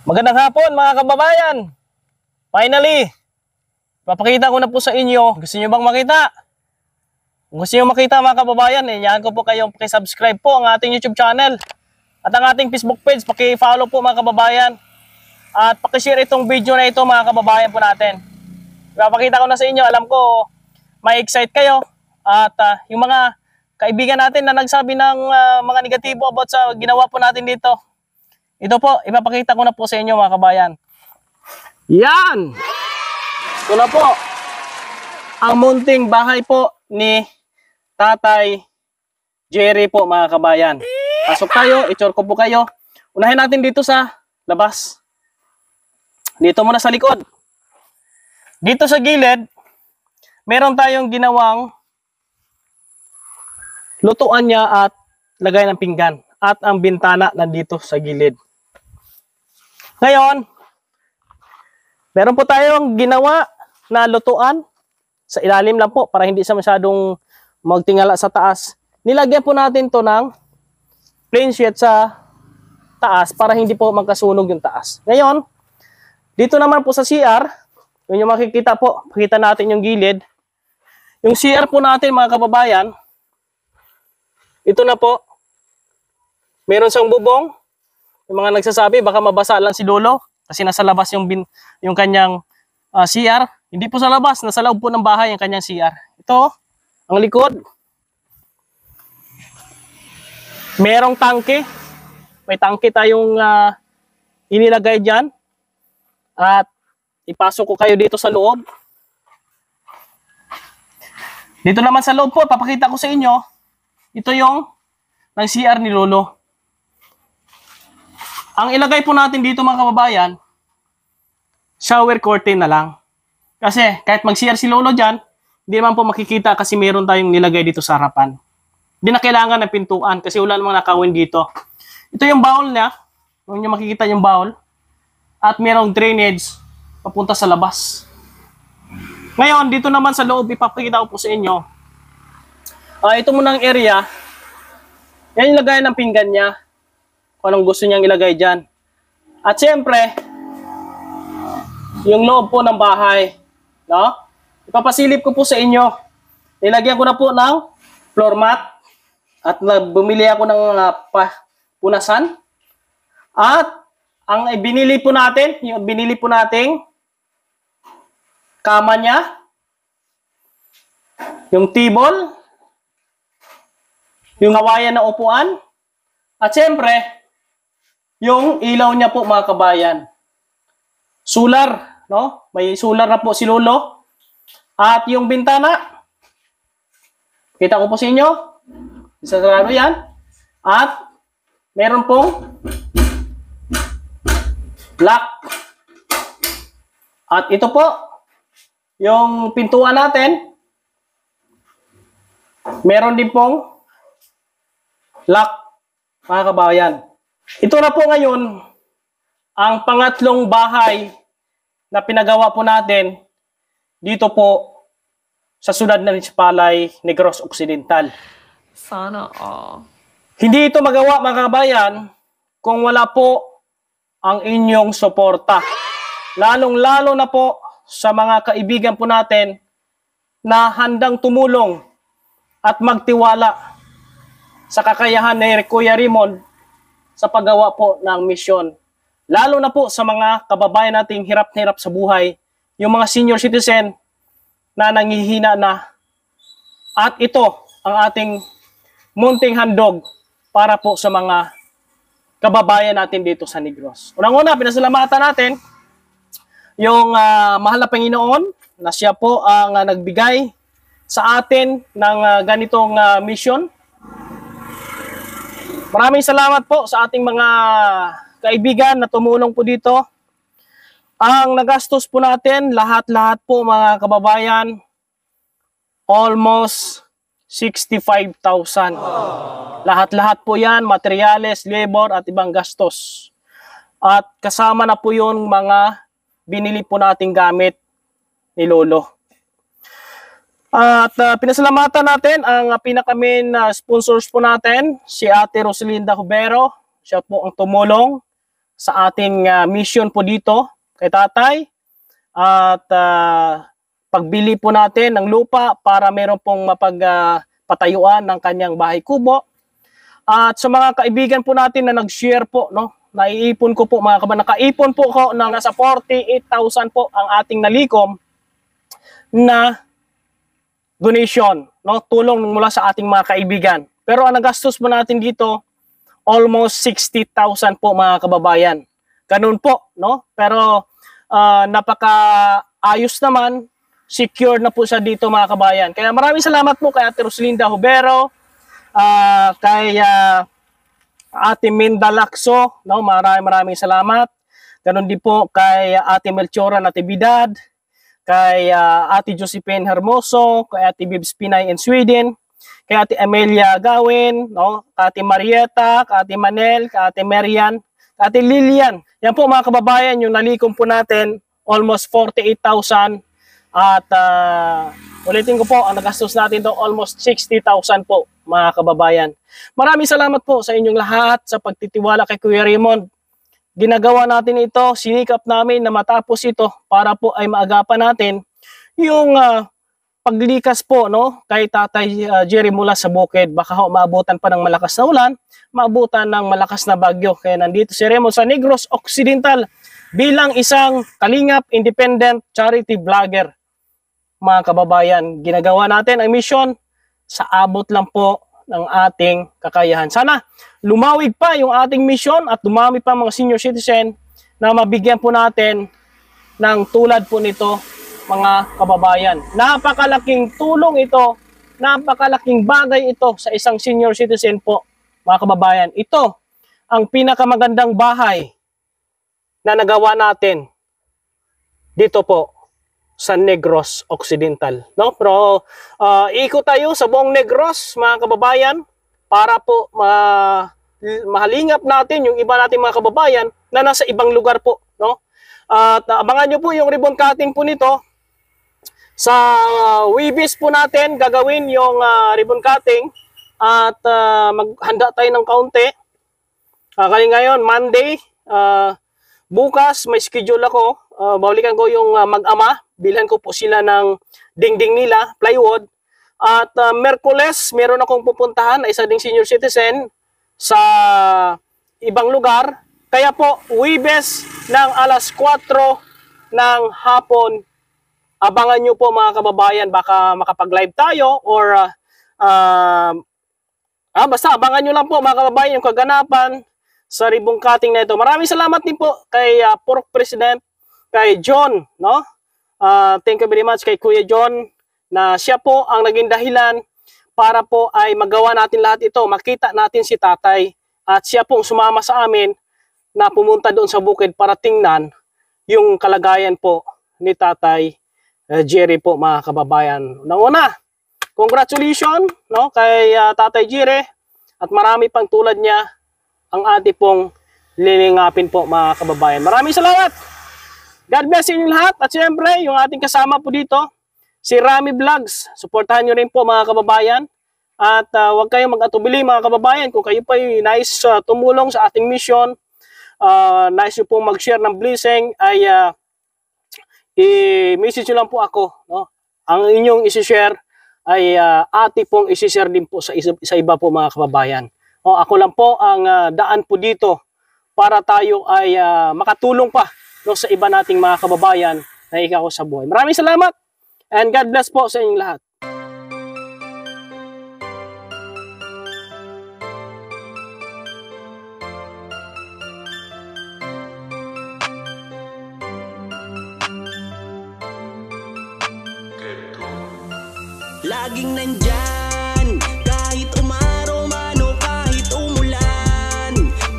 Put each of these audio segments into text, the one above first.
Magandang hapon mga kababayan. Finally, papakita ko na po sa inyo. Gusto niyo bang makita? Kung gusto niyo makita mga kababayan, inyahan ko po kayong paki-subscribe po ang ating YouTube channel. At ang ating Facebook page, paki-follow po mga kababayan. At paki-share itong video na ito mga kababayan po natin. Papakita ko na sa inyo, alam ko may excite kayo. At yung mga kaibigan natin na nagsabi ng mga negatibo about sa ginawa po natin dito. Ito po, ipapakita ko na po sa inyo mga kabayan. Yan! Ito na po. Ang munting bahay po ni Tatay Jerry po mga kabayan. Pasok tayo, i-tour ko po kayo. Unahin natin dito sa labas. Dito muna sa likod. Dito sa gilid, meron tayong ginawang lutuan niya at lagay ng pinggan. At ang bintana nandito sa gilid. Ngayon, meron po tayong ginawa na lutuan sa ilalim lang po para hindi siya masyadong magtingala sa taas. Nilagyan po natin to ng plain sheet sa taas para hindi po magkasunog yung taas. Ngayon, dito naman po sa CR, yun yung makikita po, pakita natin yung gilid. Yung CR po natin mga kababayan, ito na po, meron siyang bubong. Yung mga nagsasabi, baka mabasa lang si Lolo kasi nasa labas yung kanyang CR. Hindi po sa labas, nasa loob po ng bahay yung kanyang CR. Ito, ang likod. Merong tangke. May tangke tayong inilagay dyan. At ipasok ko kayo dito sa loob. Dito naman sa loob po, papakita ko sa inyo. Ito yung ng CR ni Lolo. Ang ilagay po natin dito mga kababayan, shower curtain na lang. Kasi kahit mag-CR si Lolo dyan, hindi naman po makikita kasi meron tayong nilagay dito sa harapan. Hindi na kailangan ng pintuan kasi wala namang nakawin dito. Ito yung bowl niya. Huwag nyo makikita yung bowl. At merong drainage papunta sa labas. Ngayon, dito naman sa loob, ipapakita ko po sa inyo. Ito munang area. Yan yung lagay ng pinggan niya. Kung anong gusto niyang ilagay dyan. At siyempre, yung loob po ng bahay. No? Ipapasilip ko po sa inyo. Nilagyan ko na po ng floor mat. At bumili ako ng punasan. At ang binili po natin, yung binili po nating kama niya. Yung table. Yung hawayan na upuan. At siyempre, yung ilaw niya po mga kabayan. Solar, no? May solar na po si Lolo. At yung bintana, kita ko po sa inyo. Isasarado yan. At meron pong lock. At ito po, yung pintuan natin, meron din pong lock, mga kabayan. Ito na po ngayon ang pangatlong bahay na pinagawa po natin dito po sa Ciudad Municipalay, Negros Occidental. Sana all. Hindi ito magawa mga kabayan kung wala po ang inyong suporta. Lalong-lalo na po sa mga kaibigan po natin na handang tumulong at magtiwala sa kakayahan ni Kuya Raymond sa paggawa po ng misyon. Lalo na po sa mga kababayan nating hirap na hirap sa buhay, yung mga senior citizen na nangihina na. At ito ang ating munting handog para po sa mga kababayan natin dito sa Negros. Unang-una, pinasalamatan natin yung mahal na Panginoon na siya po ang nagbigay sa atin ng ganitong mission. Maraming salamat po sa ating mga kaibigan na tumulong po dito. Ang nagastos po natin, lahat-lahat po mga kababayan, almost 65,000. Lahat-lahat po yan, materyales, labor at ibang gastos. At kasama na po yung mga binili po nating gamit ni Lolo. At pinasalamatan natin ang pinaka-main sponsors po natin, si Ate Rosalinda Cubero. Siya po ang tumulong sa ating mission po dito kay tatay at pagbili po natin ng lupa para meron pong mapagpatayuan ng kanyang bahay kubo. At sa mga kaibigan po natin na nag-share po, no, naiipon ko po mga kababayan, nakaipon po ko ng nasa 48,000 po ang ating nalikom na donation, no, tulong mula sa ating mga kaibigan. Pero ang nagastos po natin dito, almost 60,000 po mga kababayan. Ganun po, no? Pero napaka-ayos naman, secure na po siya dito mga kababayan. Kaya maraming salamat po kay Ate Rosalinda Hubero, kay Ate Minda Lacso, no? Maraming salamat. Ganun din po kay Ate Melchora Natividad, kay Ate Josephine Hermoso, kay Ate Bibs Pinay in Sweden, kay Ate Amelia Gawin, no? Kay Ate Marieta, kay Ate Manel, kay Ate Marian, kay Ate Lilian. Yan po mga kababayan, yung nalikom po natin, almost 48,000. At ulitin ko po, ang nagastos natin do almost 60,000 po mga kababayan. Maraming salamat po sa inyong lahat sa pagtitiwala kay Kuya Raymond. Ginagawa natin ito, sinikap namin na matapos ito para po ay maagapan natin yung paglikas po, no, kay Tatay Jerry mula sa bukid. Baka maabutan pa ng malakas na ulan, maabutan ng malakas na bagyo. Kaya nandito si Raymond sa Negros Occidental bilang isang kalingap independent charity vlogger. Mga kababayan, ginagawa natin ang mission sa abot lang po ng ating kakayahan. Sana lumawig pa yung ating mission at dumami pa mga senior citizen na mabigyan po natin ng tulad po nito mga kababayan. Napakalaking tulong ito, napakalaking bagay ito sa isang senior citizen po mga kababayan. Ito ang pinakamagandang bahay na nagawa natin dito po sa Negros Occidental, no? Pero ikot tayo sa buong Negros mga kababayan para po mahalingap natin yung iba nating mga kababayan na nasa ibang lugar po, no? At abangan nyo po yung ribbon cutting po nito. Sa Webis po natin gagawin yung ribbon cutting at maghanda tayo ng kaunti. Kaya ngayon Monday, bukas may schedule ako, balikan ko yung mag-ama, bilhan ko po sila ng dingding nila, plywood. At Merkules, meron akong pupuntahan na isa ding senior citizen sa ibang lugar. Kaya po, Webes ng alas 4 ng hapon, abangan nyo po mga kababayan, baka makapag-live tayo or basta abangan nyo lang po mga kababayan yung kaganapan sa ribbon cutting na ito. Maraming salamat din po kay Pork President, kay John, no? Thank you very much kay Kuya John na siya po ang naging dahilan para po ay magawa natin lahat ito. Makita natin si tatay at siya pong sumama sa amin na pumunta doon sa bukid para tingnan yung kalagayan po ni Tatay Jerry po mga kababayan. Una, congratulations, no, kay Tatay Jerry at marami pang tulad niya ang ating pong lilingapin po mga kababayan. Maraming salamat! God bless inyo lahat. At siyempre, yung ating kasama po dito, si Rami Vlogs. Suportahan nyo rin po mga kababayan. At huwag kayong mag-atubili mga kababayan. Kung kayo pa yung nice tumulong sa ating mission, nice nyo pong mag-share ng blessing, ay i-message nyo lang po ako. No? Ang inyong isi-share ay ati pong isi-share din po sa iba po mga kababayan. Ako lang po ang daan po dito para tayo ay makatulong pa, no, sa iba nating mga kababayan na ikaw sa buhay. Maraming salamat and God bless po sa inyong lahat. Laging nandyan, kahit umaraw man o kahit umulan.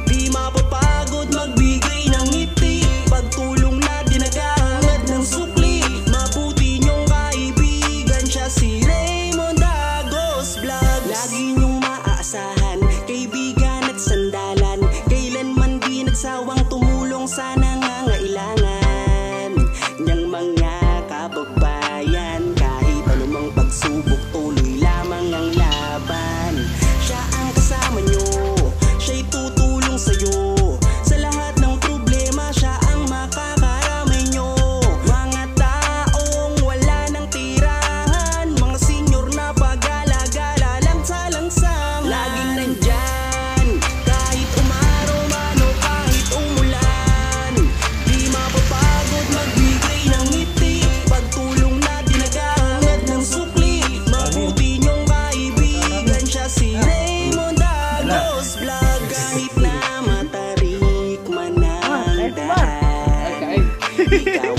Di mapapagod magbigay ng ngiti, pagtulong na dinagahangad ng sukli. Mabuti niyong kaibigan, siya si Raymond Agos Vlog. Lagi niyong maaasahan, kaibigan at sandalan. Kailanman di nagsawang tumulong sa nangangailangan niyang mga kababayan. Kahit anumang pagsubok, tuloy lamang ikaw